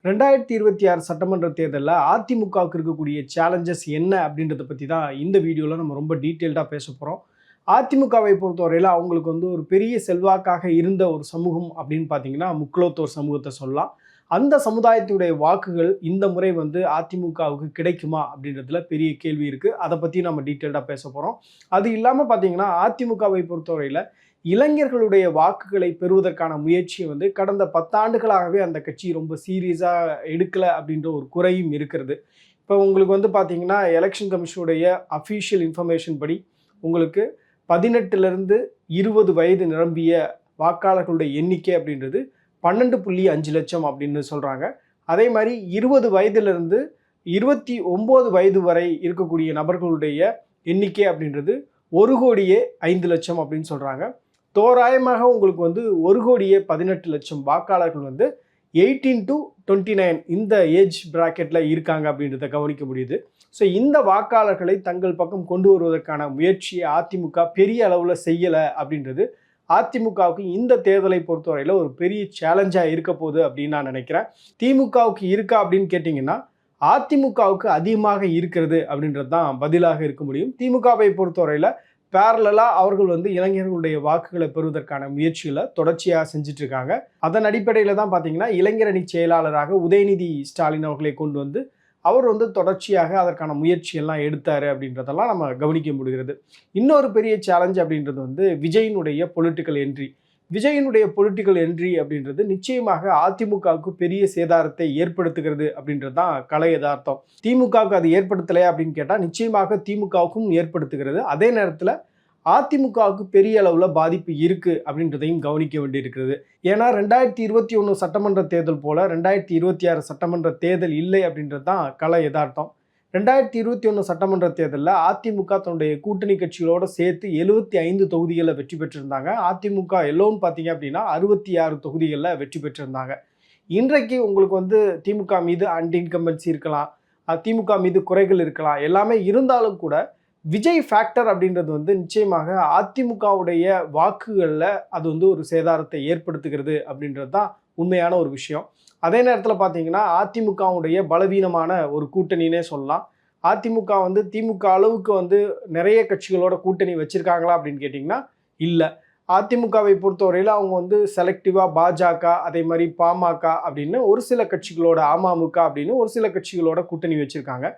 2026 சட்டமன்ற தேர்தல்ல அதிமுகவுக்கு இருக்கக்கூடிய சேலஞ்சஸ் என்ன அப்படின்றத பத்தி தான் இந்த வீடியோல நம்ம ரொம்ப டீட்டெயில்டா பேச போறோம். அதிமுகவை பொறுத்தவரையில அவங்களுக்கு ஒரு பெரிய செல்வாக்காக இருந்த ஒரு சமூகம் அப்படின்னு பார்த்தீங்கன்னா, முக்குலத்தோர் சமூகத்த சொல்லலாம். அந்த சமுதாயத்துடைய வாக்குகள் இந்த முறை அதிமுகவுக்கு கிடைக்குமா அப்படின்றதுல பெரிய கேள்வி இருக்கு. அத பத்தி நம்ம டீட்டெயில்டா பேச போறோம். அது இல்லாம பார்த்தீங்கன்னா, அதிமுகவை பொறுத்தவரையில இளைஞர்களுடைய வாக்குகளை பெறுவதற்கான முயற்சியை கடந்த 10 ஆண்டுகளாகவே அந்த கட்சி ரொம்ப சீரியஸா எடுக்கல அப்படின்ற ஒரு குறையும் இருக்கிறது. இப்போ உங்களுக்கு பார்த்தீங்கன்னா, எலெக்ஷன் கமிஷனுடைய அஃபீஷியல் இன்ஃபர்மேஷன் படி உங்களுக்கு 18லிருந்து 20 வயது நிரம்பிய வாக்காளர்களுடைய எண்ணிக்கை அப்படின்றது 12.5 லட்சம் அப்படின்னு சொல்றாங்க. அதே மாதிரி 20 வயதிலிருந்து 29 வயது வரை இருக்கக்கூடிய நபர்களுடைய எண்ணிக்கை அப்படின்றது 1,05,00,000 அப்படின்னு சொல்றாங்க. தோராயமாக உங்களுக்கு 1,18,00,000 வாக்காளர்கள் 18 to 29 இந்த ஏஜ் பிராக்கெட்ல இருக்காங்க அப்படின்றத கவனிக்க முடியுது. ஸோ இந்த வாக்காளர்களை தங்கள் பக்கம் கொண்டு வருவதற்கான முயற்சியை அதிமுக பெரிய அளவில் செய்யலை அப்படின்றது அதிமுகவுக்கு இந்த தேர்தலை பொறுத்தவரையில் ஒரு பெரிய சேலஞ்சாக இருக்க போகுது அப்படின்னு நான் நினைக்கிறேன். திமுகவுக்கு இருக்கா அப்படின்னு கேட்டிங்கன்னா, அதிமுகவுக்கு அதிகமாக இருக்கிறது அப்படின்றது தான் பதிலாக இருக்க முடியும். திமுகவை பொறுத்தவரையில் பேரலாக அவர்கள் இளைஞர்களுடைய வாக்குகளை பெறுவதற்கான முயற்சிகளை தொடர்ச்சியாக செஞ்சுட்டு இருக்காங்க. அதன் அடிப்படையில் தான் பார்த்தீங்கன்னா, இளைஞரணி செயலாளராக உதயநிதி ஸ்டாலின் அவர்களை கொண்டு அவர் தொடர்ச்சியாக அதற்கான முயற்சியெல்லாம் எடுத்தார் அப்படின்றதெல்லாம் நம்ம கவனிக்க முடிகிறது. இன்னொரு பெரிய சேலஞ்ச் அப்படின்றது விஜயினுடைய பொலிட்டிக்கல் என்ட்ரி. விஜயினுடைய பொலிட்டிக்கல் என்ட்ரி அப்படின்றது நிச்சயமாக அதிமுகவுக்கு பெரிய சேதாரத்தை ஏற்படுத்துகிறது அப்படின்றது தான் கலை யதார்த்தம். திமுகவுக்கு அது ஏற்படுத்தலை அப்படின்னு கேட்டால் நிச்சயமாக திமுகவுக்கும் ஏற்படுத்துகிறது. அதே நேரத்தில் அதிமுகவுக்கு பெரிய அளவில் பாதிப்பு இருக்குது அப்படின்றதையும் கவனிக்க வேண்டியிருக்கிறது. ஏன்னா 2021 சட்டமன்ற தேர்தல் போல் 2026 சட்டமன்ற தேர்தல் இல்லை அப்படின்றது தான் கலை யதார்த்தம். 2021 சட்டமன்ற தேர்தலில் அதிமுக தன்னுடைய கூட்டணி கட்சிகளோடு சேர்த்து 75 தொகுதிகளில் வெற்றி பெற்றிருந்தாங்க. அதிமுக எல்லோன்னு பார்த்தீங்க அப்படின்னா 66 தொகுதிகளில் வெற்றி பெற்றிருந்தாங்க. இன்றைக்கு உங்களுக்கு திமுக மீது இன்கம்பன்சி இருக்கலாம், திமுக மீது குறைகள் இருக்கலாம், எல்லாமே இருந்தாலும் கூட விஜய் ஃபேக்டர் அப்படின்றது நிச்சயமாக அதிமுகவுடைய வாக்குகளில் அது ஒரு சேதாரத்தை ஏற்படுத்துகிறது அப்படின்றது தான் உண்மையான ஒரு விஷயம். அதே நேரத்தில் பார்த்தீங்கன்னா, அதிமுகவுடைய பலவீனமான ஒரு கூட்டணினே சொல்லலாம். அதிமுக திமுக அளவுக்கு நிறைய கட்சிகளோட கூட்டணி வச்சுருக்காங்களா அப்படின்னு கேட்டிங்கன்னா இல்லை. அதிமுகவை பொறுத்தவரையில் அவங்க செலக்டிவாக பாஜக, அதே மாதிரி பாமக அப்படின்னு ஒரு சில கட்சிகளோட, அமமுக அப்படின்னு ஒரு சில கட்சிகளோட கூட்டணி வச்சுருக்காங்க.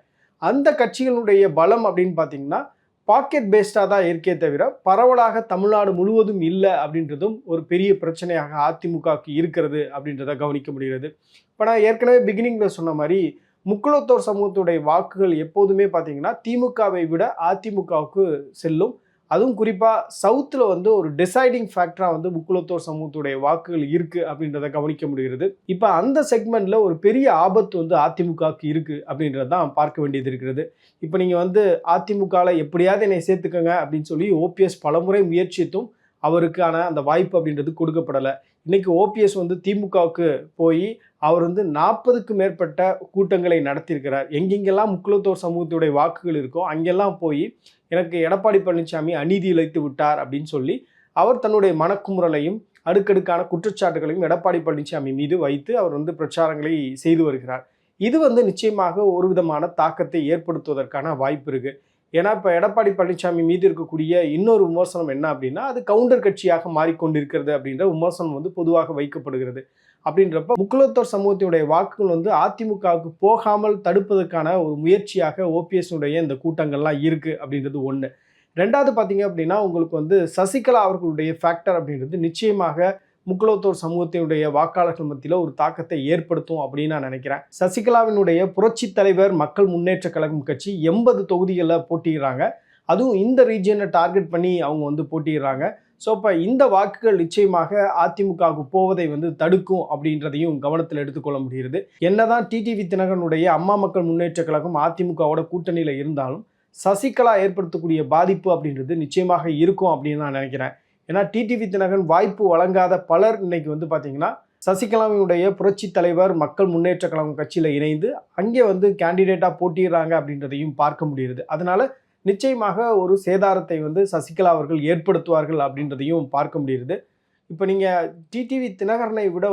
அந்த கட்சிகளுடைய பலம் அப்படின்னு பார்த்தீங்கன்னா பாக்கெட் பேஸ்டாக தான் இருக்கே தவிர பரவலாக தமிழ்நாடு முழுவதும் இல்லை அப்படின்றதும் ஒரு பெரிய பிரச்சனையாக அதிமுகவுக்கு இருக்கிறது அப்படின்றத கவனிக்க முடிகிறது. இப்போ நான் ஏற்கனவே பிகினிங்கில் சொன்ன மாதிரி முக்குலத்தோர் சமூகத்துடைய வாக்குகள் எப்போதுமே பார்த்தீங்கன்னா திமுகவை விட அதிமுகவுக்கு செல்லும். அதுவும் குறிப்பாக சவுத்தில் ஒரு டிசைடிங் ஃபேக்டராக முக்குலத்தோர் சமூகத்துடைய வாக்குகள் இருக்குது அப்படின்றத கவனிக்க முடிகிறது. இப்போ அந்த செக்மெண்ட்டில் ஒரு பெரிய ஆபத்து அதிமுகவுக்கு இருக்குது அப்படின்றத தான் பார்க்க வேண்டியது இருக்கிறது. இப்போ நீங்கள் அதிமுகவில் எப்படியாவது என்னை சேர்த்துக்கங்க அப்படின்னு சொல்லி ஓபிஎஸ் பலமுறை முயற்சித்தும் அவருக்கான அந்த வாய்ப்பு அப்படின்றது கொடுக்கப்படலை. இன்றைக்கி ஓபிஎஸ் திமுகவுக்கு போய் அவர் 40க்கு மேற்பட்ட கூட்டங்களை நடத்தியிருக்கிறார். எங்கெங்கெல்லாம் முக்குலத்தோர் சமூகத்துடைய வாக்குகள் இருக்கோ அங்கெல்லாம் போய் எனக்கு எடப்பாடி பழனிசாமி அநீதி இழைத்து விட்டார் அப்படின்னு சொல்லி அவர் தன்னுடைய மனக்குமுறலையும் அடுக்கடுக்கான குற்றச்சாட்டுகளையும் எடப்பாடி பழனிசாமி மீது வைத்து அவர் பிரச்சாரங்களை செய்து வருகிறார். இது நிச்சயமாக ஒரு விதமான தாக்கத்தை ஏற்படுத்துவதற்கான வாய்ப்பு இருக்குது. ஏன்னா இப்போ எடப்பாடி பழனிசாமி மீது இருக்கக்கூடிய இன்னொரு விமர்சனம் என்ன அப்படின்னா, அது கவுண்டர் கட்சியாக மாறிக்கொண்டிருக்கிறது அப்படின்ற விமர்சனம் பொதுவாக வைக்கப்படுகிறது. அப்படின்றப்ப முக்குலத்தோர் சமூகத்தினுடைய வாக்குகள் அதிமுகவுக்கு போகாமல் தடுப்பதற்கான ஒரு முயற்சியாக ஓபிஎஸ்னுடைய இந்த கூட்டங்கள்லாம் இருக்குது அப்படின்றது ஒன்று. ரெண்டாவது பார்த்தீங்க அப்படின்னா, உங்களுக்கு சசிகலா அவர்களுடைய ஃபேக்டர் அப்படின்றது நிச்சயமாக முக்குலத்தோர் சமூகத்தினுடைய வாக்காளர்கள் மத்தியில் ஒரு தாக்கத்தை ஏற்படுத்தும் அப்படின்னு நான் நினைக்கிறேன். சசிகலாவினுடைய புரட்சி தலைவர் மக்கள் முன்னேற்ற கழகம் கட்சி 80 தொகுதிகளில் போட்டிடுறாங்க. அதுவும் இந்த ரீஜியனை டார்கெட் பண்ணி அவங்க போட்டிடுறாங்க. ஸோ இப்போ இந்த வாக்குகள் நிச்சயமாக அதிமுகவுக்கு போவதை தடுக்கும் அப்படின்றதையும் கவனத்தில் எடுத்துக்கொள்ள முடிகிறது. என்னதான் டிடிவி தினகரனுடைய அம்மா மக்கள் முன்னேற்ற கழகம் அதிமுகவோட கூட்டணியில் இருந்தாலும் சசிகலா ஏற்படுத்தக்கூடிய பாதிப்பு அப்படின்றது நிச்சயமாக இருக்கும் அப்படின்னு நான் நினைக்கிறேன். ஏன்னா டிடிவி தினகரன் வாய்ப்பு வழங்காத பலர் இன்னைக்கு பார்த்தீங்கன்னா சசிகலாவினுடைய புரட்சி தலைவர் மக்கள் முன்னேற்ற கழகம் கட்சியில் இணைந்து அங்கே கேண்டிடேட்டாக போட்டிடுறாங்க அப்படின்றதையும் பார்க்க முடியுது. அதனால நிச்சயமாக ஒரு சேதாரத்தை சசிகலா அவர்கள் ஏற்படுத்துவார்கள் அப்படின்றதையும் பார்க்க முடியுது. இப்போ நீங்கள் டிடிவி தினகரனை விட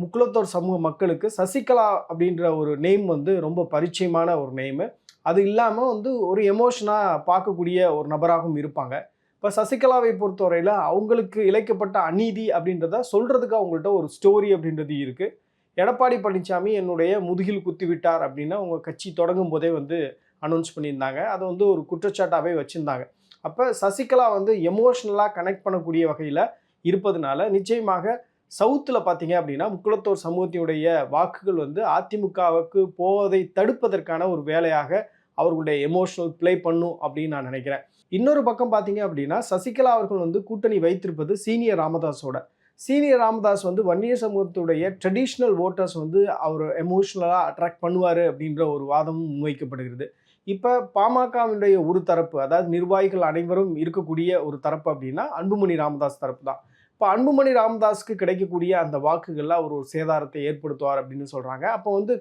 முக்குளத்தோர் சமூக மக்களுக்கு சசிகலா அப்படின்ற ஒரு நேம் வந்து ரொம்ப பரிச்சயமான ஒரு நேமு. அது இல்லாமல் வந்து ஒரு எமோஷனாக பார்க்கக்கூடிய ஒரு நபராகவும் இருப்பாங்க. இப்போ சசிகலாவை பொறுத்தவரையில் அவங்களுக்கு இழைக்கப்பட்ட அநீதி அப்படின்றத சொல்கிறதுக்கு அவங்கள்ட்ட ஒரு ஸ்டோரி அப்படின்றது இருக்குது. எடப்பாடி பழனிசாமி என்னுடைய முதுகில் குத்தி விட்டார் அப்படின்னு அவங்க கட்சி தொடங்கும் போதே வந்து அனௌன்ஸ் பண்ணியிருந்தாங்க. அதை வந்து ஒரு குற்றச்சாட்டாகவே வச்சுருந்தாங்க. அப்போ சசிகலா வந்து எமோஷ்னலாக கனெக்ட் பண்ணக்கூடிய வகையில் இருப்பதனால நிச்சயமாக சவுத்தில் பார்த்தீங்க அப்படின்னா முக்குளத்தோர் சமூகத்தினுடைய வாக்குகள் வந்து அதிமுகவுக்கு போவதை தடுப்பதற்கான ஒரு வேலையாக அவர்களுடைய எமோஷனல் ப்ளே பண்ணும் அப்படின்னு நான் நினைக்கிறேன். இன்னொரு பக்கம் பார்த்தீங்க அப்படின்னா சசிகலா அவர்கள் வந்து கூட்டணி வைத்திருப்பது சீனியர் ராமதாஸோட. சீனியர் ராமதாஸ் வந்து வன்னியர் சமூகத்துடைய ட்ரெடிஷ்னல் ஓட்டர்ஸ் வந்து அவர் எமோஷ்னலாக அட்ராக்ட் பண்ணுவார் அப்படின்ற ஒரு வாதமும் முன்வைக்கப்படுகிறது. இப்போ பாமகவினுடைய ஒரு தரப்பு, அதாவது நிர்வாகிகள் அனைவரும் இருக்கக்கூடிய ஒரு தரப்பு அப்படின்னா அன்புமணி ராமதாஸ் தரப்பு தான். இப்போ அன்புமணி ராமதாஸுக்கு கிடைக்கக்கூடிய அந்த வாக்குகளில் அவர் ஒரு சேதாரத்தை ஏற்படுத்துவார் அப்படின்னு சொல்கிறாங்க. அப்போ வந்து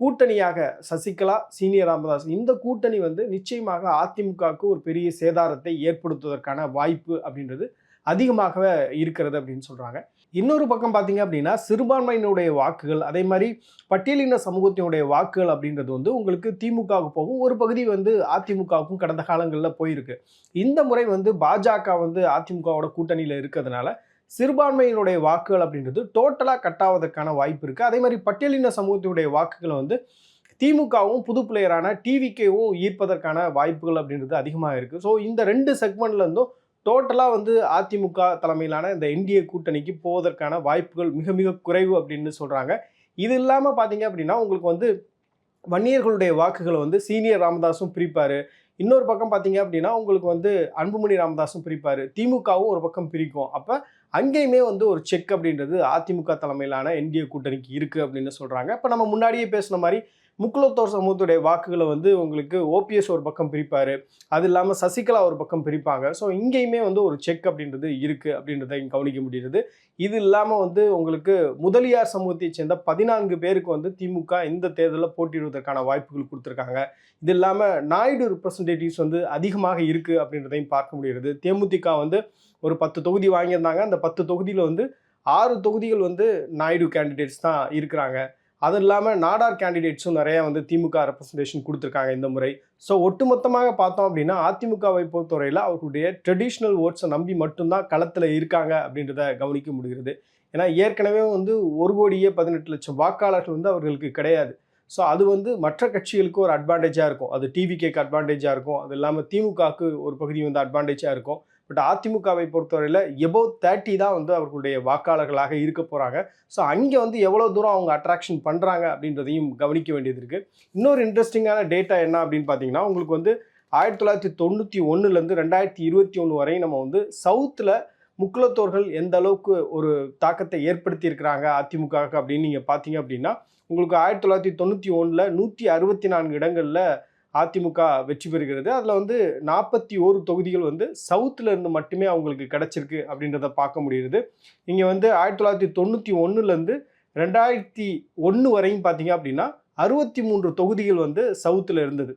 கூட்டணியாக சசிகலா, சீனியர் ராமதாஸ் இந்த கூட்டணி வந்து நிச்சயமாக அதிமுகவுக்கு ஒரு பெரிய சேதாரத்தை ஏற்படுத்துவதற்கான வாய்ப்பு அப்படின்றது அதிகமாகவே இருக்கிறது அப்படின்னு சொல்கிறாங்க. இன்னொரு பக்கம் பார்த்தீங்க அப்படின்னா சிறுபான்மையினுடைய வாக்குகள், அதே மாதிரி பட்டியலின சமூகத்தினுடைய வாக்குகள் அப்படின்றது வந்து உங்களுக்கு திமுகவுக்கு போகும். ஒரு பகுதி வந்து அதிமுகவுக்கும் கடந்த காலங்களில் போயிருக்கு. இந்த முறை வந்து பாஜக வந்து அதிமுகவோட கூட்டணியில் இருக்கிறதுனால சிறுபான்மையினுடைய வாக்குகள் அப்படின்றது டோட்டலாக கட்டாவதற்கான வாய்ப்பு இருக்குது. அதே மாதிரி பட்டியலின சமூகத்தினுடைய வாக்குகளை வந்து திமுகவும் புது பிளேயரான டிவிகேவும் ஈர்ப்பதற்கான வாய்ப்புகள் அப்படின்றது அதிகமாக இருக்குது. ஸோ இந்த 2 செக்மெண்ட்லேருந்தும் டோட்டலாக வந்து அதிமுக தலைமையிலான இந்த என்டிஏ கூட்டணிக்கு போவதற்கான வாய்ப்புகள் மிக மிக குறைவு அப்படின்னு சொல்கிறாங்க. இது இல்லாமல் பார்த்தீங்க அப்படின்னா உங்களுக்கு வந்து வன்னியர்களுடைய வாக்குகளை வந்து சீனியர் ராமதாஸும் பிரிப்பார். இன்னொரு பக்கம் பார்த்தீங்க அப்படின்னா உங்களுக்கு வந்து அன்புமணி ராமதாஸும் பிரிப்பார். திமுகவும் ஒரு பக்கம் பிரிக்கும். அப்போ அங்கேயுமே வந்து ஒரு செக் அப்படின்றது அதிமுக தலைமையிலான என்டிஏ கூட்டணிக்கு இருக்குது அப்படின்னு சொல்கிறாங்க. இப்போ நம்ம முன்னாடியே பேசின மாதிரி முக்குளத்தோர் சமூகத்துடைய வாக்குகளை வந்து உங்களுக்கு ஓபிஎஸ் ஒரு பக்கம் பிரிப்பார். அது இல்லாமல் சசிகலா ஒரு பக்கம் பிரிப்பாங்க. ஸோ இங்கேயுமே வந்து ஒரு செக் அப்படின்றது இருக்குது அப்படின்றத இங்கே கவனிக்க முடியுது. இது இல்லாமல் வந்து உங்களுக்கு முதலியார் சமூகத்தை சேர்ந்த 14 பேருக்கு வந்து திமுக இந்த தேர்தலில் போட்டியிடுவதற்கான வாய்ப்புகள் கொடுத்துருக்காங்க. இது இல்லாமல் நாயுடு ரெப்ரசன்டேட்டிவ்ஸ் வந்து அதிகமாக இருக்குது அப்படின்றதையும் பார்க்க முடிகிறது. தேமுதிக வந்து ஒரு 10 தொகுதி வாங்கியிருந்தாங்க. அந்த 10 தொகுதியில் வந்து 6 தொகுதிகள் வந்து நாயுடு கேண்டிடேட்ஸ் தான் இருக்கிறாங்க. அது இல்லாமல் நாடார் கேண்டிடேட்ஸும் நிறையா வந்து திமுக ரெப்ரசன்டேஷன் கொடுத்துருக்காங்க இந்த முறை. ஸோ ஒட்டுமொத்தமாக பார்த்தோம் அப்படின்னா அதிமுகவை பொறுத்தவரையில் அவர்களுடைய ட்ரெடிஷ்னல் ஓட்ஸை நம்பி மட்டும்தான் களத்தில் இருக்காங்க அப்படின்றத கவனிக்க முடிகிறது. ஏன்னா ஏற்கனவே வந்து 1,18,00,000 வாக்காளர்கள் வந்து அவர்களுக்கு கிடையாது. ஸோ அது வந்து மற்ற கட்சிகளுக்கு ஒரு அட்வான்டேஜாக இருக்கும். அது டிவிகேக்கு அட்வான்டேஜாக இருக்கும். அது இல்லாமல் திமுகவுக்கு ஒரு பகுதி வந்து அட்வான்டேஜாக இருக்கும். பட் அதிமுகவை பொறுத்தவரையில் எபோவ் 30 தான் வந்து அவர்களுடைய வாக்காளர்களாக இருக்க போகிறாங்க. ஸோ அங்கே வந்து எவ்வளோ தூரம் அவங்க அட்ராக்ஷன் பண்ணுறாங்க அப்படின்றதையும் கவனிக்க வேண்டியது இருக்குது. இன்னொரு இன்ட்ரெஸ்டிங்கான டேட்டா என்ன அப்படின்னு பார்த்தீங்கன்னா உங்களுக்கு வந்து 1991லேருந்து 2021 வரை நம்ம வந்து சவுத்தில் முக்குளத்தோர்கள் எந்த அளவுக்கு ஒரு தாக்கத்தை ஏற்படுத்தி இருக்கிறாங்க அதிமுக அப்படின்னு நீங்கள் பார்த்தீங்க அப்படின்னா உங்களுக்கு 1991ல் 164 இடங்களில் அதிமுக வெற்றி பெறுகிறது. அதில் வந்து 41 தொகுதிகள் வந்து சவுத்தில் இருந்து மட்டுமே அவங்களுக்கு கிடச்சிருக்கு அப்படின்றத பார்க்க முடியுது. இங்கே வந்து 1991லேருந்து 2001 வரையும் பார்த்தீங்க அப்படின்னா 63 தொகுதிகள் வந்து சவுத்தில் இருந்தது,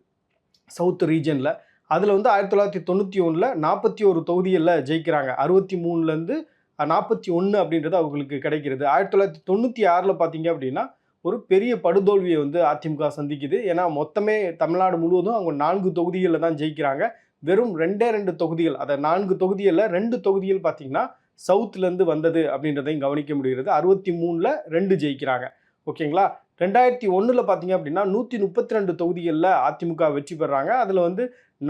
சவுத் ரீஜனில். அதில் வந்து 1991ல் 41 தொகுதிகளில் ஜெயிக்கிறாங்க. 63லேருந்து 41 அப்படின்றது அவங்களுக்கு கிடைக்கிறது. 1996ல் பார்த்தீங்க அப்படின்னா ஒரு பெரிய படுதோல்வியை வந்து அதிமுக சந்திக்குது. ஏன்னா மொத்தமே தமிழ்நாடு முழுவதும் அவங்க 4 தொகுதிகளில் தான் ஜெயிக்கிறாங்க. வெறும் 2 தொகுதிகள், அதை 4 தொகுதிகளில் 2 தொகுதிகள் பார்த்தீங்கன்னா சவுத்துலேருந்து வந்தது அப்படின்றதையும் கவனிக்க முடிகிறது. 63ல் 2 ஜெயிக்கிறாங்க. ஓகேங்களா. 2001ல் பார்த்தீங்க அப்படின்னா 132 தொகுதிகளில் அதிமுக வெற்றி பெறாங்க. அதில் வந்து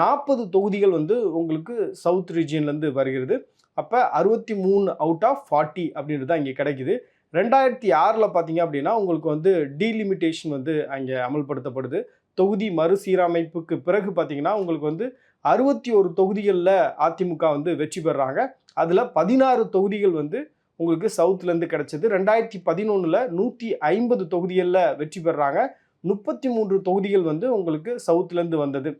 40 தொகுதிகள் வந்து உங்களுக்கு சவுத் ரீஜியன்லேருந்து வருகிறது. அப்போ 63 அவுட் ஆஃப் 40 அப்படின்றது தான் இங்கே கிடைக்குது. 2006ல் பார்த்தீங்க அப்படின்னா உங்களுக்கு வந்து டீலிமிட்டேஷன் வந்து அங்கே அமல்படுத்தப்படுது. தொகுதி மறுசீரமைப்புக்கு பிறகு பார்த்தீங்கன்னா உங்களுக்கு வந்து 61 தொகுதிகளில் அதிமுக வந்து வெற்றி பெறாங்க. அதில் 16 தொகுதிகள் வந்து உங்களுக்கு சவுத்துலேருந்து கிடச்சிது. 2011ல் 150 தொகுதிகளில் வெற்றி பெறாங்க. 33 தொகுதிகள் வந்து உங்களுக்கு சவுத்துலேருந்து வந்தது.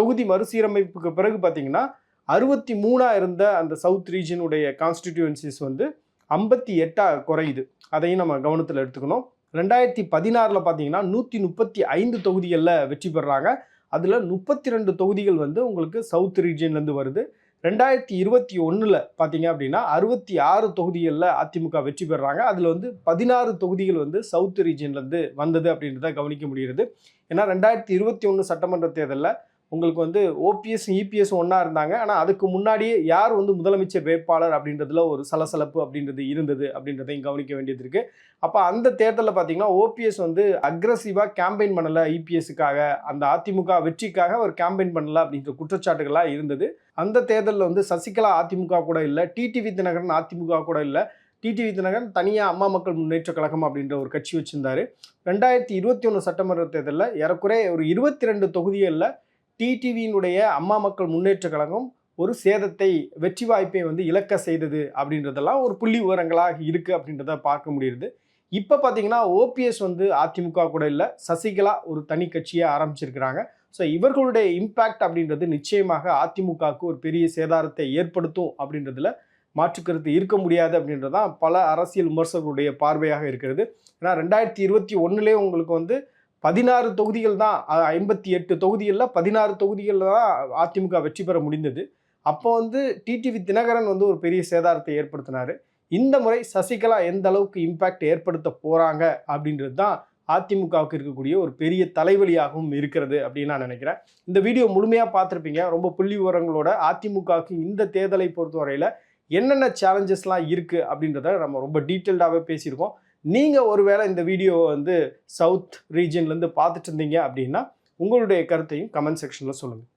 தொகுதி மறுசீரமைப்புக்கு பிறகு பார்த்தீங்கன்னா 63 இருந்த அந்த சவுத் ரீஜனுடைய கான்ஸ்டிடியூன்சிஸ் வந்து 58 குறையுது. அதையும் நம்ம கவனத்தில் எடுத்துக்கணும். 2016ல் பார்த்தீங்கன்னா 135 தொகுதிகளில் வெற்றி பெறாங்க. அதில் 32 தொகுதிகள் வந்து உங்களுக்கு சவுத் ரீஜன்லேருந்து வருது. 2021 பார்த்தீங்க அப்படின்னா 66 தொகுதிகளில் அதிமுக வெற்றி பெறுறாங்க. அதில் வந்து 16 தொகுதிகள் வந்து சவுத் ரீஜியன்லேருந்து வந்தது அப்படின்றத கவனிக்க முடிகிறது. ஏன்னா 2021 சட்டமன்ற தேர்தலில் உங்களுக்கு வந்து ஓபிஎஸ் இபிஎஸ் ஒன்றா இருந்தாங்க. ஆனால் அதுக்கு முன்னாடியே யார் வந்து முதலமைச்சர் வேட்பாளர் அப்படின்றதுல ஒரு சலசலப்பு அப்படின்றது இருந்தது அப்படின்றதையும் கவனிக்க வேண்டியது இருக்குது. அப்போ அந்த தேர்தலில் பார்த்தீங்கன்னா ஓபிஎஸ் வந்து அக்ரஸிவாக கேம்பெயின் பண்ணலை இபிஎஸ்ஸுக்காக, அந்த அதிமுக வெற்றிக்காக அவர் கேம்பெயின் பண்ணலை அப்படின்ற குற்றச்சாட்டுகள்லாம் இருந்தது. அந்த தேர்தலில் வந்து சசிகலா அதிமுக கூட இல்லை, டிடிவி தினகரன் அதிமுக கூட இல்லை. டிடிவி தினகரன் தனியாக அம்மா மக்கள் முன்னேற்ற கழகம் அப்படின்ற ஒரு கட்சி வச்சிருந்தாரு. 2021 சட்டமன்ற தேர்தலில் ஏறக்குறைய ஒரு 22 தொகுதிகளில் டிடிவியினுடைய அம்மா மக்கள் முன்னேற்ற கழகம் ஒரு சேதத்தை, வெற்றி வாய்ப்பை வந்து இழக்க செய்தது அப்படின்றதெல்லாம் ஒரு புள்ளி விவரங்களாக இருக்குது அப்படின்றத பார்க்க முடியுது. இப்போ பார்த்தீங்கன்னா ஓபிஎஸ் வந்து அதிமுக கூட இல்லை, சசிகலா ஒரு தனி கட்சியை ஆரம்பிச்சிருக்கிறாங்க. ஸோ இவர்களுடைய இம்பேக்ட் அப்படின்றது நிச்சயமாக அதிமுகவுக்கு ஒரு பெரிய சேதாரத்தை ஏற்படுத்தும் அப்படின்றதுல மாற்றுக்கருத்து இருக்க முடியாது அப்படின்றதான் பல அரசியல் விமர்சகர்களுடைய பார்வையாக இருக்கிறது. ஏன்னா 2021 உங்களுக்கு வந்து 16 தொகுதிகள் தான், 58 தொகுதிகளில் 16 தொகுதிகளில் தான் அதிமுக வெற்றி பெற முடிந்தது. அப்போ வந்து டிடிவி தினகரன் வந்து ஒரு பெரிய சேதாரத்தை ஏற்படுத்தினார். இந்த முறை சசிகலா எந்த அளவுக்கு இம்பேக்ட் ஏற்படுத்த போகிறாங்க அப்படின்றது தான் அதிமுகவுக்கு இருக்கக்கூடிய ஒரு பெரிய தலைவலியாகவும் இருக்கிறது அப்படின்னு நான் நினைக்கிறேன். இந்த வீடியோ முழுமையாக பார்த்துருப்பீங்க. ரொம்ப புள்ளி விவரங்களோட அதிமுகவுக்கு இந்த தேர்தலை பொறுத்தவரையில் என்னென்ன சேலஞ்சஸ்லாம் இருக்குது அப்படின்றத நம்ம ரொம்ப டீட்டெயில்டாகவே பேசியிருக்கோம். நீங்கள் ஒருவேளை இந்த வீடியோவை வந்து சவுத் ரீஜன்லேருந்து பார்த்துட்டு இருந்தீங்க அப்படின்னா உங்களுடைய கருத்தையும் கமெண்ட் செக்ஷனில் சொல்லுங்கள்.